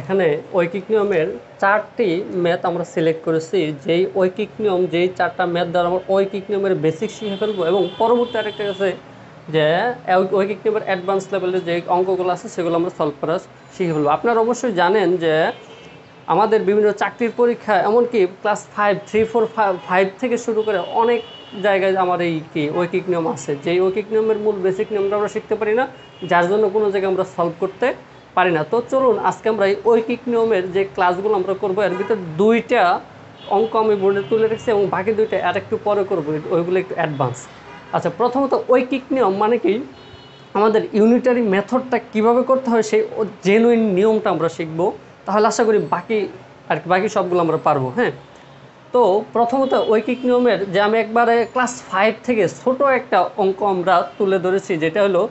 এখানে ঐকিক নিয়মের 4টি ম্যাথ আমরা সিলেক্ট করেছি, যেই ঐকিক নিয়ম, যেই 4টা ম্যাথ দ্বারা আমরা ঐকিক নিয়মের বেসিক শিখে ফেলবো এবং পরবর্তী আরেকটা আছে যে ঐকিক নিয়মের অ্যাডভান্স লেভেলের যে অঙ্কগুলো আছে সেগুলো আমরা সলভ করা শিখে ফেলবো। আপনারা অবশ্যই জানেন যে আমাদের বিভিন্ন চাকরির পরীক্ষা, এমনকি ক্লাস 5, 3, 4, 5 থেকে শুরু করে অনেক জায়গায় আমার এই ঐকিক নিয়ম আছে, যেই ঐকিক নিয়মের মূল বেসিক নিয়মটা আমরা শিখতে পারি না, যার জন্য কোনো জায়গায় আমরা সলভ করতে পারি না। তো চলুন আজকে আমরা এই ঐকিক নিয়মের যে ক্লাসগুলো আমরা করবো, এর ভিতরে 2টা অঙ্ক আমি বোর্ডে তুলে রেখেছি এবং বাকি 2টা আর একটু পরে করবো, ওইগুলো একটু অ্যাডভান্স। আচ্ছা, প্রথমত ঐকিক নিয়ম মানে কি, আমাদের ইউনিটারি মেথডটা কিভাবে করতে হয় সেই জেনুইন নিয়মটা আমরা শিখবো, তাহলে আশা করি বাকি সবগুলো আমরা পারবো। হ্যাঁ, তো প্রথমত ঐকিক নিয়মের যে আমি একবারে ক্লাস 5 থেকে ছোট একটা অঙ্ক আমরা তুলে ধরেছি, যেটা হলো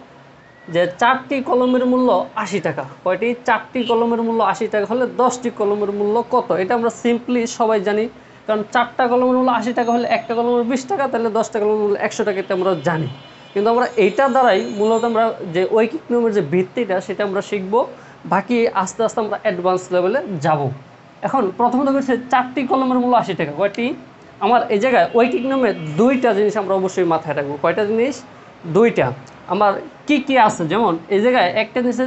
যে 4টি কলমের মূল্য 80 টাকা। কয়টি? 4টি কলমের মূল্য 80 টাকা হলে 10টি কলমের মূল্য কত? এটা আমরা সিম্পলি সবাই জানি, কারণ 4টা কলমের মূল্য 80 টাকা হলে একটা কলমের 20 টাকা, তাহলে 10টা কলমের মূল্য 100 টাকা, এটা আমরা জানি। কিন্তু আমরা এইটা দ্বারাই মূলত আমরা যে ঐকিক নিয়মের যে ভিত্তিটা সেটা আমরা শিখবো, বাকি আস্তে আস্তে আমরা অ্যাডভান্স লেভেলে যাব। এখন প্রথমত হচ্ছে 4টি কলমের মূল্য 80 টাকা। কয়টি? আমার এই জায়গায় ঐকিক নিয়মে 2টা জিনিস আমরা অবশ্যই মাথায় রাখবো। কয়টা জিনিস? 2টা। আমার কি কি আছে, যেমন এই জায়গায় একটা জিনিস,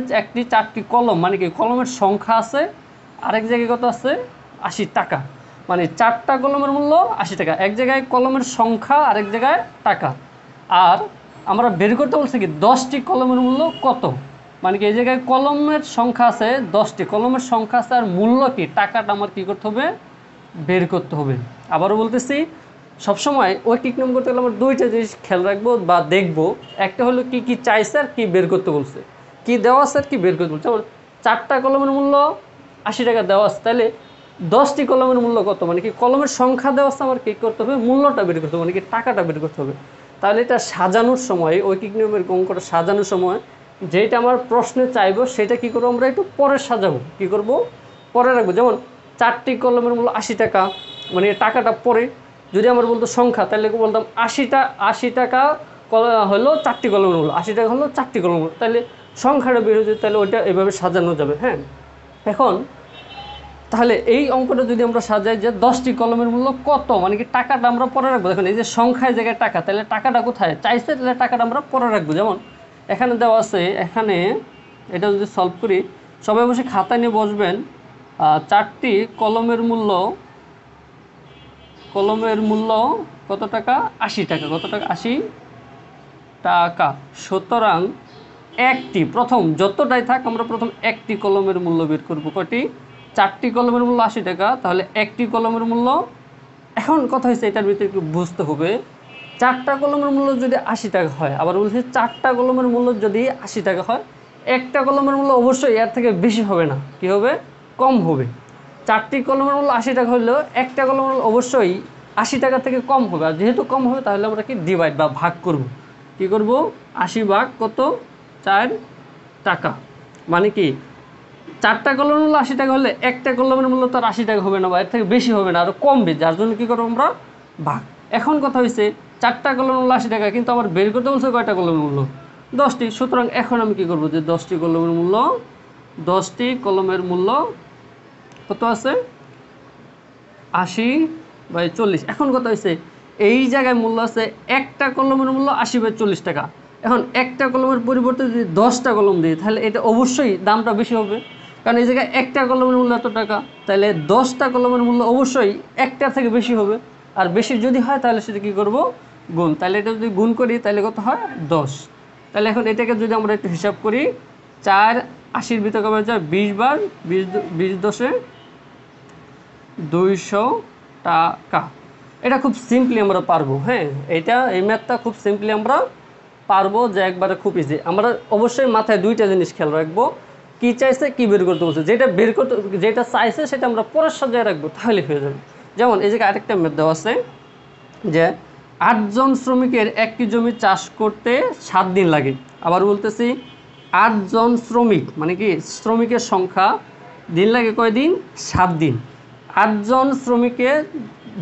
4টি কলম মানে কি কলমের সংখ্যা আছে, আরেক জায়গায় কত আছে? 80 টাকা। মানে 4টা কলমের মূল্য 80 টাকা, এক জায়গায় কলমের সংখ্যা, আরেক জায়গায় টাকা। আর আমরা বের করতে বলছি কি 10টি কলমের মূল্য কত, মানে কি এই জায়গায় কলমের সংখ্যা আছে 10টি, কলমের সংখ্যা আছে, আর মূল্য কি টাকাটা আমার কি করতে হবে? বের করতে হবে। আবারও বলতেছি, সবসময় ঐকিক নিয়ম করতে গেলে আমরা 2টা জিনিস খেয়াল রাখবো বা দেখবো। একটা হলো কি কি চাইছে আর কি বের করতে বলছে, কি দেওয়া আছে আর কি বের করতে বলছে। যেমন 4টা কলমের মূল্য 80 টাকা দেওয়া আছে, তাহলে 10টি কলমের মূল্য কত, মানে কি কলমের সংখ্যা দেওয়া আছে, আমার কী করতে হবে? মূল্যটা বের করতে হবে, মানে কি টাকাটা বের করতে হবে। তাহলে এটা সাজানোর সময়, ঐকিক নিয়মের অঙ্কটা সাজানোর সময় যেটা আমার প্রশ্নে চাইবো সেটা কি করবো? আমরা একটু পরে সাজাবো। কি করব? পরে রাখবো। যেমন 4টি কলমের মূল্য 80 টাকা, মানে টাকাটা পরে। যদি আমার বলতো সংখ্যা, তাহলে বলতাম 80 টাকা হলো 4টি কলমের মূল্য, 80 টাকা হলো 4টি কলমের মূল্য, তাহলে সংখ্যাটা বের হয়ে যায়, তাহলে ওইটা এভাবে সাজানো যাবে। হ্যাঁ, এখন তাহলে এই অঙ্কটা যদি আমরা সাজাই যে 10টি কলমের মূল্য কত, মানে কি টাকাটা আমরা পরে রাখবো। দেখুন এই যে সংখ্যায় জায়গায় টাকা, তাহলে টাকাটা কোথায় চাইছে, তাহলে টাকাটা আমরা পরে রাখবো। যেমন এখানে দেওয়া আছে, এখানে এটা যদি সলভ করি, সবাই বসে খাতা নিয়ে বসবেন। 4টি কলমের মূল্য কত টাকা? 80 টাকা। কত টাকা? 80 টাকা। সুতরাং একটি, প্রথম যতটাই থাক আমরা প্রথম একটি কলমের মূল্য বের করবো। কয়টি? 4টি কলমের মূল্য 80 টাকা, তাহলে একটি কলমের মূল্য। এখন কথা হচ্ছে এটার ভিতরে একটু বুঝতে হবে, 4টা কলমের মূল্য যদি 80 টাকা হয়, আবার বলছি 4টা কলমের মূল্য যদি 80 টাকা হয়, একটা কলমের মূল্য অবশ্যই এর থেকে বেশি হবে না, কি হবে? কম হবে। 4টি কলমের মূল্য 80 টাকা হলেও একটা কলমের মূল্য অবশ্যই 80 টাকা থেকে কম হবে। আর যেহেতু কম হবে, তাহলে আমরা কি ডিভাইড বা ভাগ করব। কি করব? 80 ভাগ কত? 4 টাকা। মানে কি 4টা কলমের মূল্য 80 টাকা হলে একটা কলমের মূল্য তো আর 80 টাকা হবে না, বা এর থেকে বেশি হবে না, আরও কমবে, যার জন্য কী করবো আমরা? ভাগ। এখন কথা হয়েছে 4টা কলমের মূল্য 80 টাকা, কিন্তু আমার বের করতে বলছে কয়টা কলমের মূল্য? 10টি। সুতরাং এখন আমি কী করবো? যে 10টি কলমের মূল্য কত আছে? 80/40। এখন কথা হয়েছে এই জায়গায় মূল্য আছে একটা কলমের মূল্য 80/40 টাকা। এখন একটা কলমের পরিবর্তে যদি 10টা কলম দিই, তাহলে এটা অবশ্যই দামটা বেশি হবে, কারণ এই জায়গায় একটা কলমের মূল্য এত টাকা, তাহলে 10টা কলমের মূল্য অবশ্যই একটার থেকে বেশি হবে। আর বেশি যদি হয় তাহলে সেটা কী করবো? গুণ। তাহলে এটা যদি গুণ করি তাহলে কত হয়? 10। তাহলে এখন এটাকে যদি আমরা একটু হিসাব করি, 4 80-র ভিতরে কমে যায় 20 বার, 20 10-এ 200 টাকা। এটা খুব সিম্পলি আমরা পারবো। হ্যাঁ, এই ম্যাথটা খুব সিম্পলি আমরা পারবো, যে একবারে খুব ইজি। আমরা অবশ্যই মাথায় 2টা জিনিস খেয়াল রাখবো, কি চাইছে, কি বের করতে বলছে। যেটা চাইছে সেটা আমরা পরের সাজায় রাখবো, তাহলে হয়ে যাবে। যেমন এই জায়গায় আরেকটা ম্যাথ দেওয়া আছে যে 8 জন শ্রমিকের একটি জমি চাষ করতে 7 দিন লাগে। আবার বলতেছি 8 জন শ্রমিক, মানে কি শ্রমিকের সংখ্যা, দিন লাগে কয়দিন? 7 দিন। 8 জন শ্রমিকের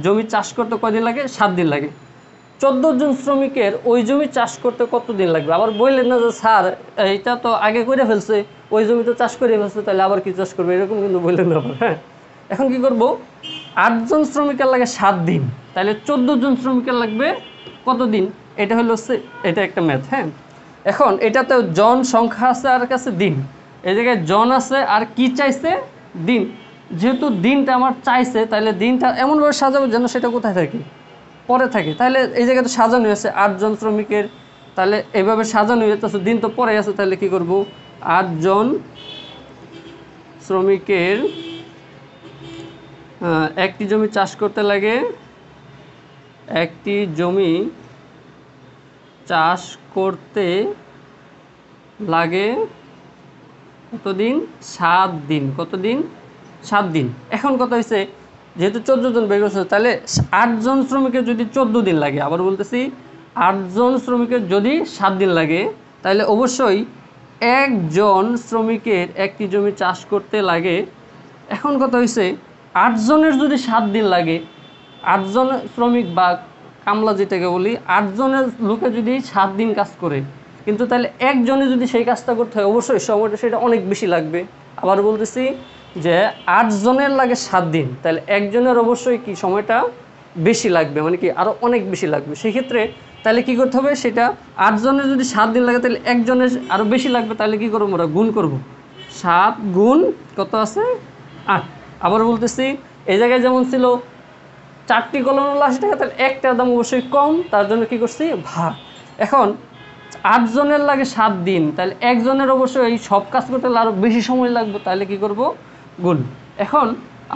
জমি চাষ করতে কয়দিন লাগে? 7 দিন লাগে। 14 জন শ্রমিকের ওই জমি চাষ করতে কত দিন লাগবে? আবার বললেন না যে স্যার এইটা তো আগে করে ফেলছে, ওই জমি তো চাষ করে ফেলছে, তাহলে আবার কি চাষ করবে, এরকম কিন্তু বললেন না আবার। হ্যাঁ, এখন কি করব, 8 জন শ্রমিকের লাগে 7 দিন, তাহলে 14 জন শ্রমিকের লাগবে কত দিন? এটা হলো এটা একটা ম্যাথ। হ্যাঁ, এখন এটাতে জন সংখ্যা আছে আর কাছে দিন, এই জায়গায় জন আছে আর কি চাইছে, দিন। যেহেতু দিনটা আমার চাইছে, তাহলে দিনটা এমনভাবে সাজাবো যেন সেটা কোথায় থাকে, পরে থাকে। তাহলে এই জায়গায় তো সাজানো আছে 8 জন শ্রমিকের, তাহলে এইভাবে সাজানো হয়েছে, দিন তো পরে আছে, তাহলে কি করব, 8 জন শ্রমিকের একটি জমি চাষ করতে লাগে, একটি জমি চাষ করতে লাগে কতদিন? 7 দিন। কতদিন? 7 দিন। এখন কথা হয়েছে যেহেতু 14 জন বের করছে, তাহলে 8 জন শ্রমিকের যদি 14 দিন লাগে, আবার বলতেছি 8 জন শ্রমিকের যদি 7 দিন লাগে, তাহলে অবশ্যই একজন শ্রমিকের একটি জমি চাষ করতে লাগে। এখন কথা হয়েছে 8 জনের যদি 7 দিন লাগে, 8 জন শ্রমিক বা কামলা যেটাকে বলি, 8 জনের লোকে যদি 7 দিন কাজ করে, কিন্তু তাহলে একজনে যদি সেই কাজটা করতে হয়, অবশ্যই সময়টা সেটা অনেক বেশি লাগবে। আবার বলতেছি যে 8 জনের লাগে 7 দিন, তাহলে একজনের অবশ্যই কি সময়টা বেশি লাগবে, মানে কি আরও অনেক বেশি লাগবে। সেক্ষেত্রে তাহলে কি করতে হবে, সেটা 8 জনের যদি 7 দিন লাগে, তাহলে একজনের আরও বেশি লাগবে, তাহলে কি করবো, আমরা গুণ করব। 7 গুণ কত আছে? 8। আবার বলতেছি এই জায়গায় যেমন ছিল 4টি কলম হলো 80 টাকা, তাহলে একটার দাম অবশ্যই কম, তার জন্য কি করছি, ভাগ। এখন 8 জনের লাগে 7 দিন, তাহলে একজনের অবশ্যই এই সব কাজ করতে হলে আরও বেশি সময় লাগবে, তাহলে কি করব, গুণ। এখন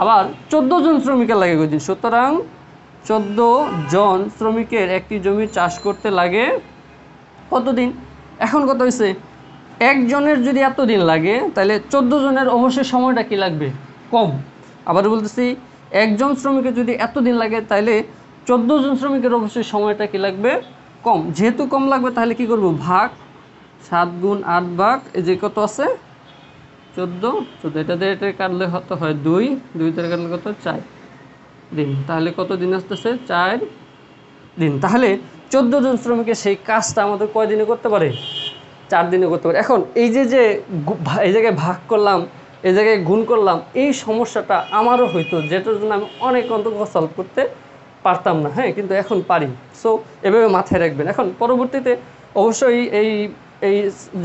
আবার 14 জন শ্রমিকের লাগে কয়দিন? সুতরাং 14 জন শ্রমিকের একটি জমি চাষ করতে লাগে কতদিন? এখন কত হয়েছে, একজনের যদি এত দিন লাগে, তাহলে 14 জনের অবশ্যই সময়টা কি লাগবে, কম। আবার বলতেছি একজন শ্রমিকের যদি এত দিন লাগে, তাহলে 14 জন শ্রমিকের অবশ্যই সময়টা কি লাগবে, কম। যেহেতু কম লাগবে, তাহলে কি করব, ভাগ। 7 গুণ 8 ভাগ, এই যে কত আছে, 14। এটা দিয়ে এটা কাটলে হতে হয় 2 দিয়ে কাটলে কত, 4 দিন। তাহলে কত দিন আসতেছে, 4 দিন। তাহলে 14 জন শ্রমিকের সেই কাজটা আমাদের কয় দিনে করতে পারে, 4 দিনে করতে পারে। এখন এই যে এই জায়গায় ভাগ করলাম, এই জায়গায় গুণ করলাম, এই সমস্যাটা আমারও হইতো, যেটার জন্য আমি অনেক অঙ্ক সলভ করতে পারতাম না। হ্যাঁ, কিন্তু এখন পারি। সো এভাবে মাথায় রাখবেন। এখন পরবর্তীতে অবশ্যই এই এই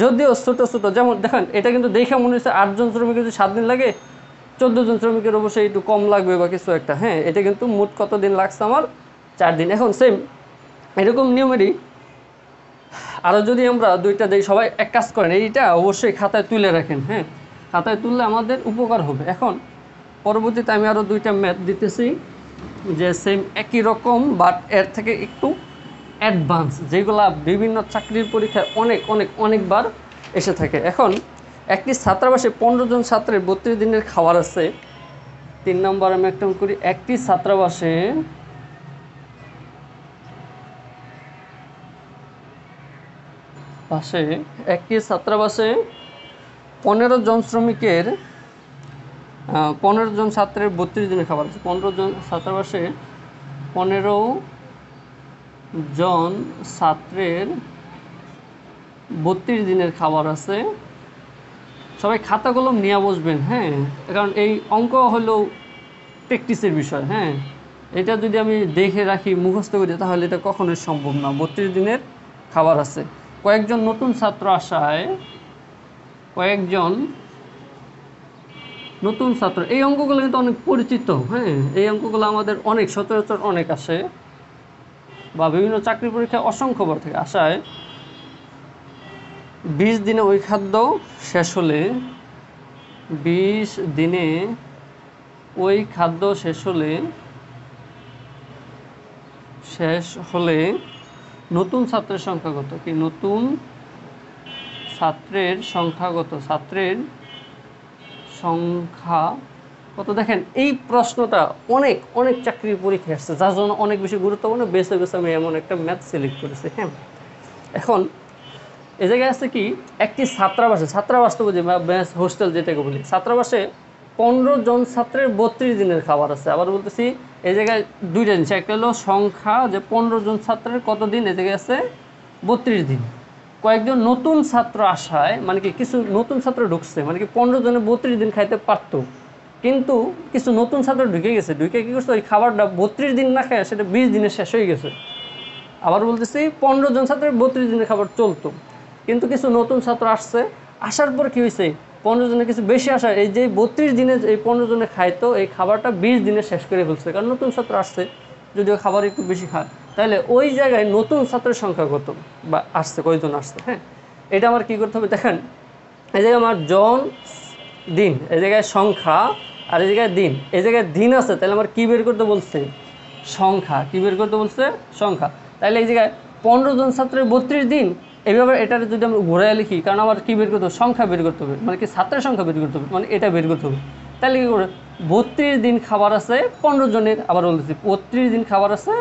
যদিও ছোটো ছোটো, যেমন দেখেন এটা কিন্তু দেখে মনে হচ্ছে 8 জন শ্রমিকের যদি 7 দিন লাগে, 14 জন শ্রমিকের অবশ্যই একটু কম লাগবে বা কিছু একটা। হ্যাঁ, এটা কিন্তু মোট কত দিন লাগছে আমার, 4 দিন। এখন সেম এরকম নিয়মেরই আরও যদি আমরা দুইটা দিই, সবাই এক কাজ করেন, এইটা অবশ্যই খাতায় তুলে রাখেন। হ্যাঁ, খাতায় তুললে আমাদের উপকার হবে। এখন পরবর্তীতে আমি আরও দুইটা ম্যাথ দিতেছি, যে সেম একই রকম বাট এর থেকে একটু অ্যাডভান্স, যেগুলা বিভিন্ন চাকরির পরীক্ষায় অনেকবার এসে থাকে। এখন একটি ছাত্রাবাসে 15 জন ছাত্রের 32 দিনের খাবার আছে। 3 নম্বর আমি একটা করি, একটি ছাত্রাবাসে একটি ছাত্রাবাসে 15 জন শ্রমিকের 15 জন ছাত্রের 32 দিনের খাবার আছে। 15 জন ছাত্রাবাসে 15 জন ছাত্রের 32 দিনের খাবার আছে। সবাই খাতা কলম নিয়ে বসবেন। হ্যাঁ, কারণ এই অঙ্ক হলো প্র্যাকটিসের বিষয়। হ্যাঁ, এটা যদি আমি দেখে রাখি, মুখস্থ করি, তাহলে এটা কখনোই সম্ভব না। 32 দিনের খাবার আছে। কয়েকজন নতুন ছাত্র আসায় কয়েকজন নতুন ছাত্র, এই অঙ্কগুলো কিন্তু অনেক পরিচিত। হ্যাঁ, এই অঙ্কগুলো আমাদের অনেক সচরাচর অনেক আসে, বা বিভিন্ন চাকরি পরীক্ষায় অসংখ্যবার থেকে আসায় 20 দিনে ওই খাদ্য শেষ হলে 20 দিনে ওই খাদ্য শেষ হলে নতুন ছাত্রের সংখ্যা কত? কি নতুন ছাত্রের সংখ্যা কত? ছাত্রের সংখ্যা কত? দেখেন এই প্রশ্নটা অনেক চাকরির পরীক্ষায় আসছে, যার জন্য অনেক বেশি গুরুত্বপূর্ণ। বেছে আমি এমন একটা ম্যাথ সিলেক্ট করেছি। হ্যাঁ, এখন এই জায়গায় আছে কি, একটি ছাত্রাবাস তো বুঝি, হোস্টেল যেটাকে বলি, ছাত্রাবাসে 15 জন ছাত্রের 32 দিনের খাবার আছে। আবার বলতেছি এই জায়গায় দুইটা জিনিস, একটা হলো সংখ্যা যে 15 জন ছাত্রের কত দিন, এই জায়গায় আছে 32 দিন। কয়েকজন নতুন ছাত্র আসায় মানে কি কিছু নতুন ছাত্র ঢুকছে, মানে কি 15 জনে 32 দিন খাইতে পারতো, কিন্তু কিছু নতুন ছাত্র ঢুকে গেছে, ঢুকে কী করছে ওই খাবারটা 32 দিন না খায় সেটা 20 দিনে শেষ হয়ে গেছে। আবার বলতেছি 15 জন ছাত্রের 32 দিনের খাবার চলতো, কিন্তু কিছু নতুন ছাত্র আসছে, আসার পর কী হয়েছে 15 জনের কিছু বেশি আসার এই যে 32 দিনে এই 15 জনে খাইতো এই খাবারটা 20 দিনে শেষ করে ফেলছে, কারণ নতুন ছাত্র আসছে, যদিও খাবার একটু বেশি খায়। তাহলে ওই জায়গায় নতুন ছাত্রের সংখ্যা কত বা আসছে, কয়জন আসছে। হ্যাঁ, এটা আমার কী করতে হবে দেখেন, এই জায়গায় আমার জন দিন, এই জায়গায় সংখ্যা, আর এই জায়গায় দিন, এই জায়গায় দিন আছে, তাহলে আমার কী বের করতে বলছে, সংখ্যা। কী বের করতে বলছে, সংখ্যা। তাহলে এই জায়গায় 15 জন ছাত্রের 32 দিন, এইভাবে এটার যদি আমরা ঘোরায় লিখি, কারণ আমার কী বের করতে হবে, সংখ্যা বের করতে হবে, মানে কি ছাত্রের সংখ্যা বের করতে হবে, মানে এটা বের করতে হবে। তাহলে কী করে 32 দিন খাবার আছে 15 জনের, আবার বলতেছি 32 দিন খাবার আছে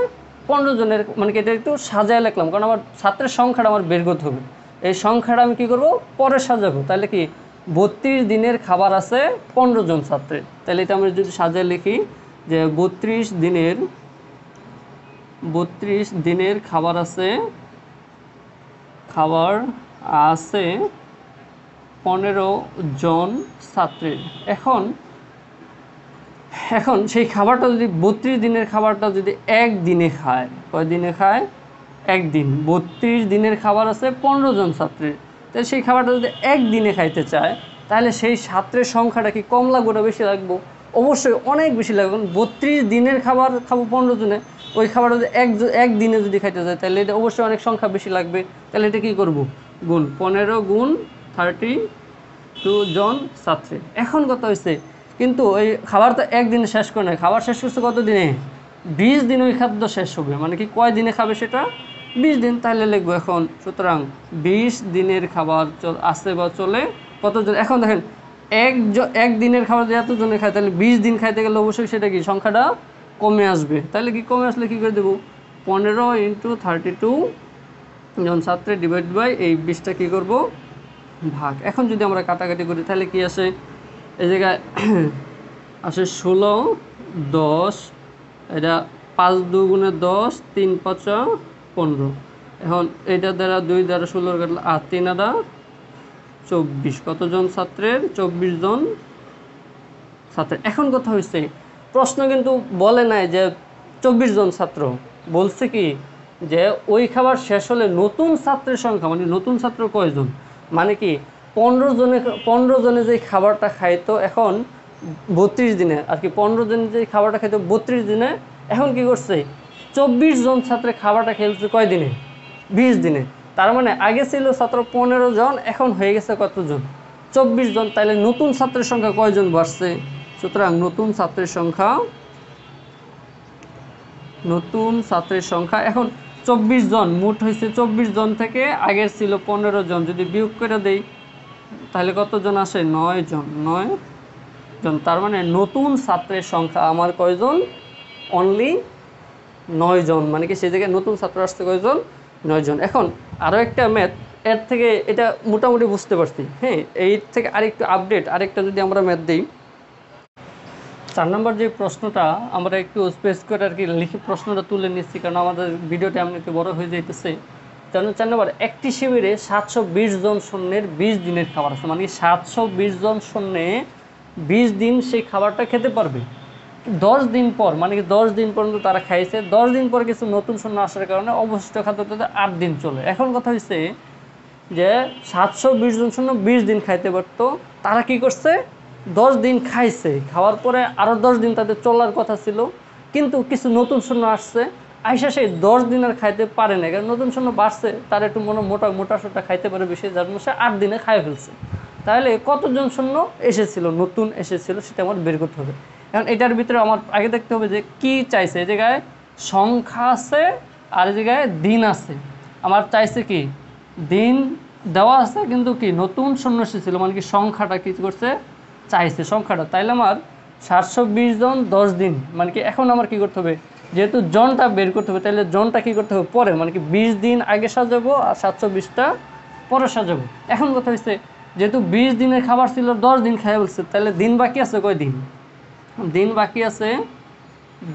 15 জনের, মানে কি এটা একটু সাজায় লিখলাম, কারণ আমার ছাত্রের সংখ্যাটা আমার বের করতে হবে। এই সংখ্যাটা আমি কী করবো, পরে সাজাবো। তাহলে কি 32 দিনের খাবার আছে 15 জন ছাত্রের, তাহলে এটা আমরা যদি সাজায় লিখি যে 32 দিনের খাবার আছে 15 জন ছাত্রের। এখন সেই খাবারটা যদি 32 দিনের খাবারটা যদি একদিনে খায়, কয় দিনে খায়, একদিন। 32 দিনের খাবার আছে 15 জন ছাত্রের, তাহলে সেই খাবারটা যদি একদিনে খাইতে চায়, তাহলে সেই ছাত্রের সংখ্যাটা কি কম লাগবে না বেশি লাগবো? অবশ্যই অনেক বেশি লাগবে। 32 দিনের খাবার খাবো 15 জনে, ওই খাবারটা যদি একদিনে যদি খাইতে চায়, তাহলে এটা অবশ্যই অনেক সংখ্যা বেশি লাগবে। তাহলে এটা কী করবো, গুণ 15 গুণ 32 জন ছাত্রী। এখন কথা হয়েছে কিন্তু ওই খাবার তো একদিনে শেষ করে নয়, খাবার শেষ করছে কত দিনে, 20 দিন ওই খাদ্য শেষ হবে, মানে কি কয় দিনে খাবে সেটা, 20 দিন। তাহলে লিখবো এখন, সুতরাং 20 দিনের খাবার আসে বা চলে কতজন। এখন দেখেন এক দিনের খাবার যদি এতজনে খায়, তাহলে 20 দিন খাইতে গেলে অবশ্যই সেটা কি সংখ্যাটা কমে আসবে। তাহলে কি কমে আসলে কী করে দেবো, 15 × 32 জন ছাত্রে ডিভাইড বাই এই 20টা কী করবো, ভাগ। এখন যদি আমরা কাটাকাটি করি তাহলে কি আসে, এই জায়গায় আসে 16, 10, এটা 5 2 গুণে 10, 3 5 15। এখন এটা দ্বারা 2 দ্বারা 16 কাটলে 8 3 দ্বারা 24, কতজন ছাত্রের, 24 জন ছাত্রের। এখন কথা হয়েছে প্রশ্ন কিন্তু বলে নাই যে 24 জন ছাত্র, বলছে কি যে ওই খাবার শেষ হলে নতুন ছাত্রের সংখ্যা, মানে নতুন ছাত্র কয়জন, মানে কি 15 জনে যে খাবারটা খাইতো এখন 32 দিনে, আর কি 15 জনে যে খাবারটা খাইতো 32 দিনে, এখন কি করছে 24 জন ছাত্রের খাবারটা খেলছে কয় দিনে, 20 দিনে। তার মানে আগে ছিল ছাত্র 15 জন, এখন হয়ে গেছে কতজন, 24 জন। তাহলে নতুন ছাত্রের সংখ্যা কয়জন বাড়ছে, সুতরাং নতুন ছাত্রের সংখ্যা এখন 24 জন, মোট হয়েছে 24 জন থেকে আগের ছিল 15 জন, যদি বিয়োগ করে দেই তাহলে কতজন আসে, 9 জন। তার মানে নতুন ছাত্রের সংখ্যা আমার কয়জন, অনলি 9 জন, মানে কি সেই জায়গায় নতুন ছাত্র আসছে কয়জন, 9 জন। এখন আরও একটা ম্যাথ, এর থেকে এটা মোটামুটি বুঝতে পারছি। হ্যাঁ, এর থেকে আরেকটু আপডেট, আরেকটা যদি আমরা ম্যাথ দিই, 4 নম্বর যে প্রশ্নটা আমরা একটু স্পেস করে আর কি লিখে প্রশ্নটা তুলে নিচ্ছি, কারণ আমাদের ভিডিওটা এমনিতে বড় হয়ে যাইতেছে। 4 নম্বর, একটি শিবিরে 720 জন সৈন্যের 20 দিনের খাবার আছে, মানে 720 জন সৈন্যে 20 দিন সেই খাবারটা খেতে পারবে। 10 দিন পর, মানে কি 10 দিন পর্যন্ত তারা খাইছে, 10 দিন পর কিছু নতুন সৈন্য আসার কারণে অবশিষ্ট খাদ্যটাতে 8 দিন চলে। এখন কথা হচ্ছে যে 720 জন সৈন্য 20 দিন খাইতে পারতো, তারা কি করছে 10 দিন খাইছে, খাওয়ার পরে আরও 10 দিন তাদের চলার কথা ছিল, কিন্তু কিছু নতুন সৈন্য আসছে, আইসা সেই 10 দিন আর খাইতে পারে না, কারণ নতুন সৈন্য বাড়ছে, তার একটু মোটা সোটা খাইতে পারে বেশি, যার মধ্যে 8 দিনে খাই ফেলছে। তাহলে কতজন সৈন্য এসেছিল, নতুন এসেছিল, সেটা আমার বের করতে হবে। এখন এটার ভিতরে আমার আগে দেখতে হবে যে কি চাইছে, এই জায়গায় সংখ্যা আছে আর এই জায়গায় দিন আছে। আমার চাইছে কি দিন দেওয়া আছে, কিন্তু কি নতুন সৈন্য এসেছিল, মানে কি সংখ্যাটা কী করছে চাইছে সংখ্যাটা। তাইলে আমার 720 জন 10 দিন, মানে কি এখন আমার কি করতে হবে, যেহেতু জনটা বের করতে হবে, তাহলে জনটা কি করতে হবে পরে, মানে কি 20 দিন আগে সাজাবো আর 720টা পরে সাজাবো। এখন কথা হচ্ছে যেহেতু 20 দিনের খাবার ছিল 10 দিন খাই বলছে, তাহলে দিন বাকি আছে কয় দিন? দিন বাকি আছে,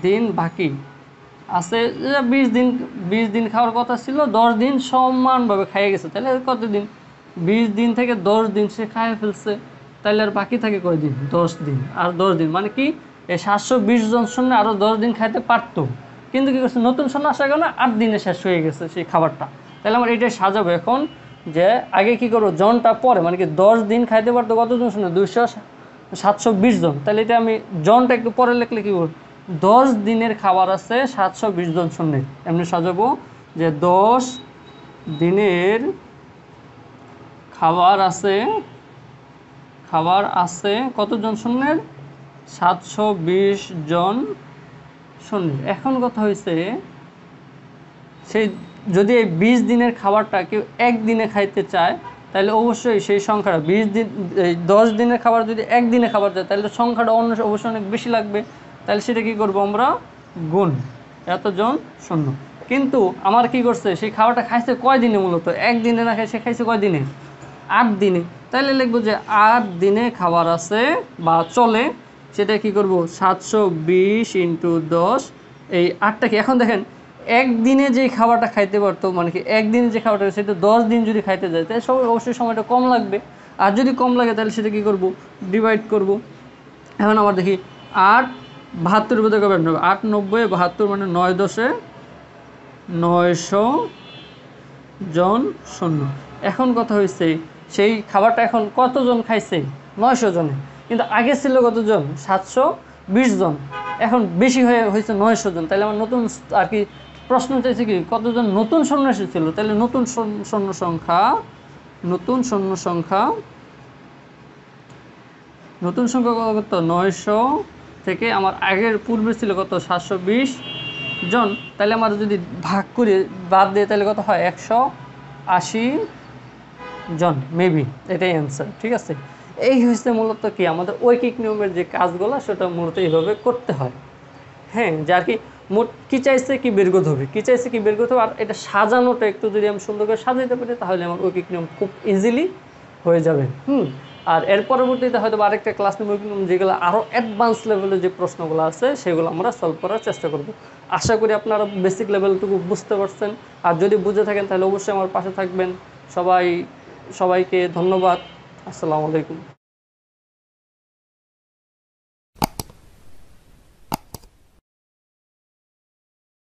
দিন বাকি আছে 20 দিন। 20 দিন খাওয়ার কথা ছিল, 10 দিন সমানভাবে খাইয়ে গেছে, তাহলে কত দিন? 20 দিন থেকে 10 দিন সে খাইয়ে ফেলছে, তাহলে আর বাকি থাকে কয় দিন? 10 দিন। আর 10 দিন মানে কি, এই 720 জন সৈন্য আরও 10 দিন খাইতে পারতো, কিন্তু কী করছে, নতুন সৈন্য আসার কারণে 8 দিনে শেষ হয়ে গেছে সেই খাবারটা। তাহলে আমার এইটাই সাজাবো এখন, যে আগে কি করবো, জনটা পরে, মানে কি 10 দিন খাইতে পারতো কতজন সৈন্য? 720 জন। তাহলে এটা আমি জনটা একটু পরে লিখলে কী করবো, 10 দিনের খাবার আছে 720 জন সৈন্যের, এমনি সাজাবো যে 10 দিনের খাবার আছে কতজন সৈন্যের? 720 জন সৈন্যের। এখন কথা হয়েছে, সেই যদি এই 20 দিনের খাবারটা কেউ একদিনে খাইতে চায়, তাহলে অবশ্যই সেই সংখ্যাটা 20 দিন, এই 10 দিনের খাবার যদি একদিনে খাবার যায়, তাহলে সংখ্যাটা অবশ্যই অনেক বেশি লাগবে। তাহলে সেটা কী করবো আমরা, গুণ এতজন সৈন্য। কিন্তু আমার কি করছে, সেই খাবারটা খাইছে কয় দিনে? মূলত একদিনে না খাই, সে খাইছে কয় দিনে? 8 দিনে। তাহলে লিখবো যে 8 দিনে খাবার আছে বা চলে, সেটা কি করব, 720 × 10, এই 8টা কি, এখন দেখেন একদিনে যে খাবারটা খাইতে পারতো, মানে কি একদিনে যে খাবারটা সেটা 10 দিন যদি খাইতে যায়, তাহলে অবশ্যই সময়টা কম লাগবে। আর যদি কম লাগে তাহলে সেটা কী করব, ডিভাইড করব। এখন আবার দেখি 8 72 বোধ কবে 8 90 72, মানে 9 10 900 জন সৈন্য। এখন কথা হয়েছে, সেই খাবারটা এখন কতজন খাইছে? 900 জনে। কিন্তু আগে ছিল কতজন? 720 জন। এখন বেশি হয়েছে 900 জন। তাহলে আমার নতুন আর কি প্রশ্ন চাইছে কি, কতজন নতুন সৈন্য এসেছিল? তাহলে নতুন সৈন্য সংখ্যা কত? 900 থেকে আমার আগের পূর্বে ছিল কত? 720 জন। তাহলে আমার যদি ভাগ করে বাদ দিয়ে তাহলে কত হয়? 180 জন মেবি, এটাই অ্যান্সার। ঠিক আছে, এই হচ্ছে মূলত কি আমাদের ঐকিক নিয়মের যে কাজগুলো, সেটা মূলত এইভাবে করতে হয়। হ্যাঁ, যে আর কি মোট কী চাইছে কি বের করতে হবে, আর এটা সাজানোটা একটু যদি আমি সুন্দর করে সাজাইতে পারি, তাহলে আমার ঐকিক নিয়ম খুব ইজিলি হয়ে যাবে। আর এর পরবর্তীতে হয়তো আরেকটা ক্লাস নেব, যেগুলো আরও অ্যাডভান্স লেভেলের যে প্রশ্নগুলো আছে সেগুলো আমরা সলভ করার চেষ্টা করব। আশা করি আপনারা বেসিক লেভেলটুকু বুঝতে পারছেন। আর যদি বুঝে থাকেন তাহলে অবশ্যই আমার পাশে থাকবেন। সবাইকে ধন্যবাদ। আসসালামু আলাইকুম।